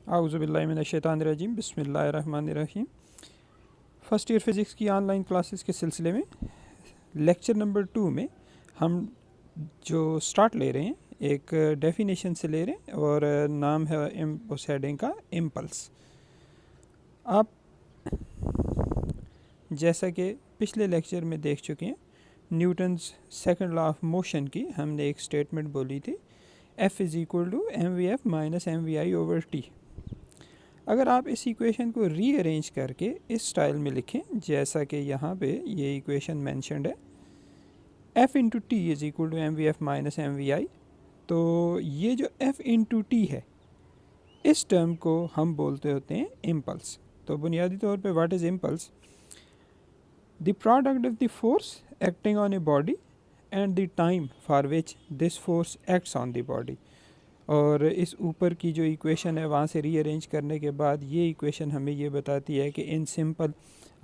आऊज़ुबिल्लाहिमिनश्शैतानिर्रजीम बिस्मिल्लाहिर्रहमानिर्रहीम। First year physics की online classes के सिलसिले में लेक्चर नंबर 2 में हम जो स्टार्ट ले रहे हैं एक डेफिनेशन से ले रहे हैं और नाम है उस हेडिंग का इम्पल्स। आप जैसा कि पिछले लेक्चर में देख चुके हैं, Newton's second law of motion की हमने एक स्टेटमेंट बोली थी, F is equal to mvf minus mvi over T. अगर आप इस इक्वेशन को रीअरेंज करके इस स्टाइल में लिखें जैसा कि यहाँ पे ये इक्वेशन मेंशन्ड है, F into t is equal to mvf minus mvi, तो ये जो F इंटू टी है इस टर्म को हम बोलते होते हैं इम्पल्स। तो बुनियादी तौर पे what is impulse? The product of the force acting on a body and the time for which this force acts on the body. और इस ऊपर की जो इक्वेशन है वहाँ से रीअरेंज करने के बाद ये इक्वेशन हमें ये बताती है कि इन सिंपल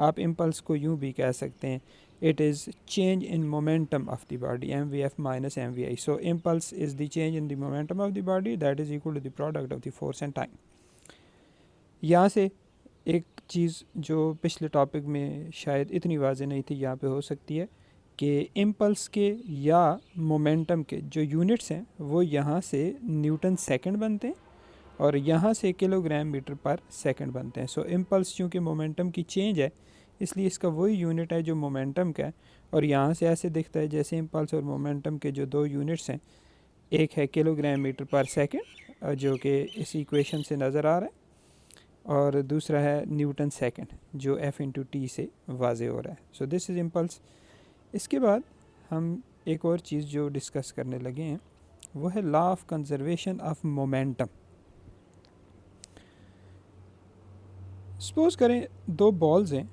आप इम्पल्स को यूँ भी कह सकते हैं, it is change in momentum of the body mvf minus mvi। So impulse is the change in the momentum of the body that is equal to the product of the force and time. यहाँ से एक चीज़ जो पिछले topic में शायद इतनी वाज़ेह नहीं थी यहाँ पे हो सकती है कि इम्पल्स के या मोमेंटम के जो यूनिट्स हैं वो यहाँ से न्यूटन सेकंड बनते हैं और यहाँ से किलोग्राम मीटर पर सेकंड बनते हैं। सो इम्पल्स चूँकि मोमेंटम की चेंज है इसलिए इसका वही यूनिट है जो मोमेंटम का है, और यहाँ से ऐसे दिखता है जैसे इम्पल्स और मोमेंटम के जो दो यूनिट्स हैं, एक है किलोग्राम मीटर पर सेकंड जो कि इस इक्वेशन से नज़र आ रहा है, और दूसरा है न्यूटन सेकंड जो F इंटू टी से वाज़े हो रहा है। So this is impulse. इसके बाद हम एक और चीज़ जो डिस्कस करने लगे हैं वो है law of conservation of momentum. Suppose करें दो बॉल्स हैं,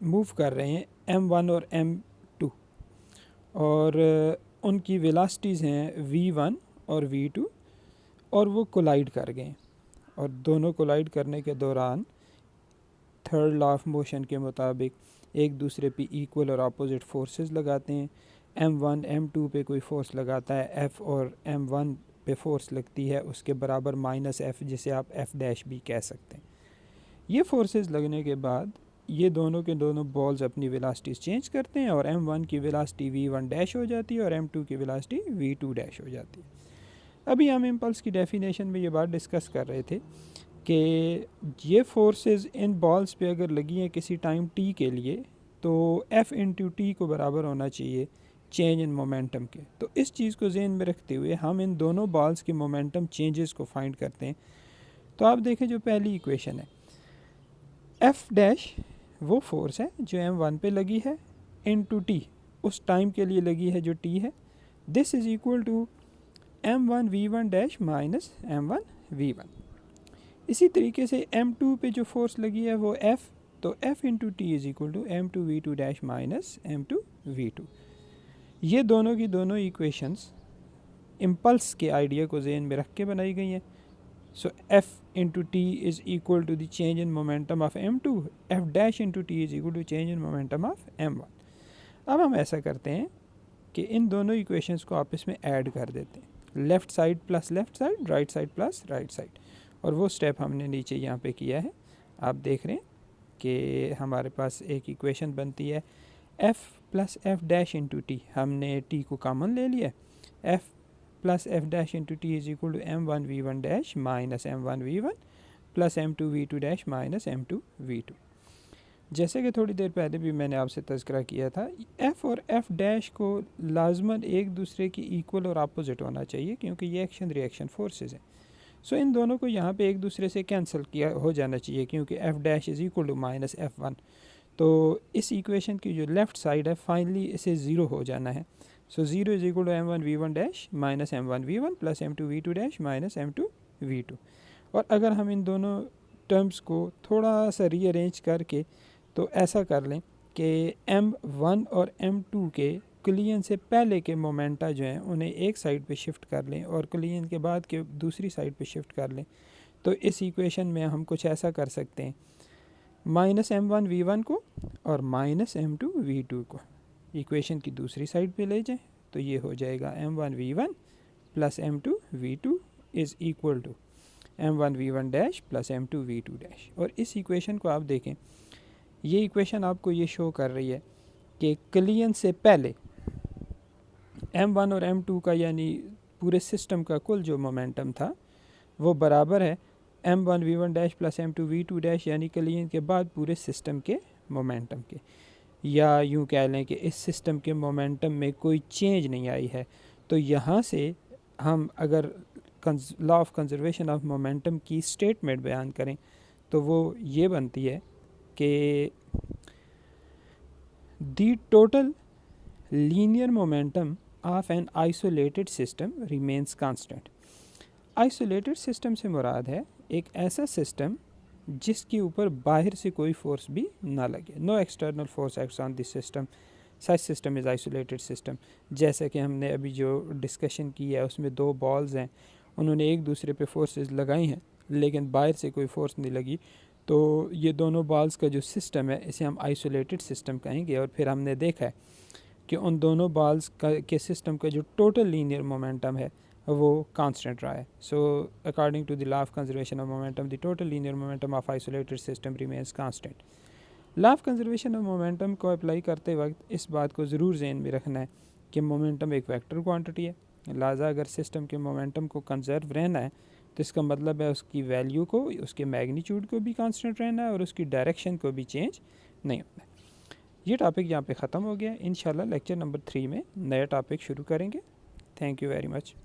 मूव कर रहे हैं m1 और m2, और उनकी वेलोसिटीज़ हैं v1 और v2, और वो कोलाइड कर गए, और दोनों कोलाइड करने के दौरान थर्ड लॉ ऑफ मोशन के मुताबिक एक दूसरे पे इक्वल और अपोजिट फोर्सेस लगाते हैं। m1 m2 पे कोई फोर्स लगाता है f, और m1 पे फोर्स लगती है उसके बराबर माइनस f, जिसे आप f डैश भी कह सकते हैं। ये फोर्सेस लगने के बाद ये दोनों के दोनों बॉल्स अपनी वेलोसिटीज़ चेंज करते हैं, और m1 की वेलोसिटी v1 डैश हो जाती है और m2 की वेलोसिटी v2 डैश हो जाती है। अभी हम इम्पल्स की डेफिनेशन में ये बात डिस्कस कर रहे थे कि ये फोर्सेस इन बॉल्स पे अगर लगी हैं किसी टाइम t के लिए तो F इंटू टी को बराबर होना चाहिए चेंज इन मोमेंटम के। तो इस चीज़ को जहन में रखते हुए हम इन दोनों बॉल्स के मोमेंटम चेंजेस को फाइंड करते हैं। तो आप देखें जो पहली इक्वेशन है, F डैश वो फोर्स है जो m1 पे लगी है इंटू टी उस टाइम के लिए लगी है जो t है। This is equal to m1 v1 dash minus m1 v1। इसी तरीके से m2 पे जो फोर्स लगी है वो F, तो F into t is equal to m2 v2 dash minus m2 v2। ये दोनों की दोनों इक्वेशंस इम्पल्स के आइडिया को जहन में रख के बनाई गई हैं। So F into t is equal to the change in momentum of m2, F dash into t is equal to change in momentum of m1। अब हम ऐसा करते हैं कि इन दोनों इक्वेशंस को आपस में ऐड कर देते हैं, left side plus left side, right side plus right side, और वो स्टेप हमने नीचे यहाँ पे किया है। आप देख रहे हैं कि हमारे पास एक इक्वेशन बनती है F plus F dash into t, हमने टी को कॉमन ले लिया, F plus F dash into t is equal to m1 v1 dash minus m1 v1 plus m2 v2 dash minus m2 v2। जैसे कि थोड़ी देर पहले भी मैंने आपसे तज़किरा किया था, F और F डैश को लाजमन एक दूसरे की इक्वल और अपोजिट होना चाहिए क्योंकि ये एक्शन रिएक्शन फोर्सेस हैं। सो इन दोनों को यहाँ पे एक दूसरे से कैंसिल किया हो जाना चाहिए क्योंकि F dash is equal to minus F1। तो इस इक्वेशन की जो लेफ़्ट साइड है फाइनली इसे ज़ीरो हो जाना है। So zero is equal to m1 v1 dash minus m1 v1 plus m2 v2 dash minus m2 v2। और अगर हम इन दोनों टर्म्स को थोड़ा सा रीअरेंज करके तो ऐसा कर लें कि m1 और m2 के कोलिजन से पहले के मोमेंटा जो हैं उन्हें एक साइड पे शिफ्ट कर लें और कोलिजन के बाद के दूसरी साइड पे शिफ्ट कर लें, तो इस इक्वेशन में हम कुछ ऐसा कर सकते हैं, माइनस m1 v1 को और माइनस m2 v2 को इक्वेशन की दूसरी साइड पे ले जाएं, तो ये हो जाएगा m1 v1 plus m2 v2 is equal to m1v1 plus m2v2। और इस इक्वेशन को आप देखें, ये इक्वेशन आपको ये शो कर रही है कि क्लियन से पहले m1 और m2 का यानी पूरे सिस्टम का कुल जो मोमेंटम था वो बराबर है m1v1 प्लस m2v2 यानी क्लियन के बाद पूरे सिस्टम के मोमेंटम के। या यूँ कह लें कि इस सिस्टम के मोमेंटम में कोई चेंज नहीं आई है। तो यहाँ से हम अगर law of conservation of momentum की स्टेटमेंट बयान करें तो वो ये बनती है कि the total linear momentum of an isolated system remains constant. Isolated system से मुराद है एक ऐसा सिस्टम जिसके ऊपर बाहर से कोई फोर्स भी ना लगे, no external force acts on this system, such system is isolated system. जैसे कि हमने अभी जो डिस्कशन की है उसमें दो बॉल्स हैं, उन्होंने एक दूसरे पे फोर्सेस लगाई हैं लेकिन बाहर से कोई फोर्स नहीं लगी, तो ये दोनों बॉल्स का जो सिस्टम है इसे हम आइसोलेटेड सिस्टम कहेंगे। और फिर हमने देखा है कि उन दोनों बॉल्स के सिस्टम का जो टोटल लीनियर मोमेंटम है वो कांस्टेंट रहा है। So according to the law of conservation of momentum the total linear momentum of isolated system remains constant. Law of conservation of momentum को अप्लाई करते वक्त इस बात को ज़रूर ज़हन में रखना है कि मोमेंटम एक वेक्टर क्वांटिटी है, लिहाजा अगर सिस्टम के मोमेंटम को कंजर्व रहना है तो इसका मतलब है उसकी वैल्यू को, उसके मैग्नीट्यूड को भी कांस्टेंट रहना है और उसकी डायरेक्शन को भी चेंज नहीं होना है। ये टॉपिक यहाँ पे ख़त्म हो गया। इंशाल्लाह लेक्चर नंबर 3 में नया टॉपिक शुरू करेंगे। Thank you very much.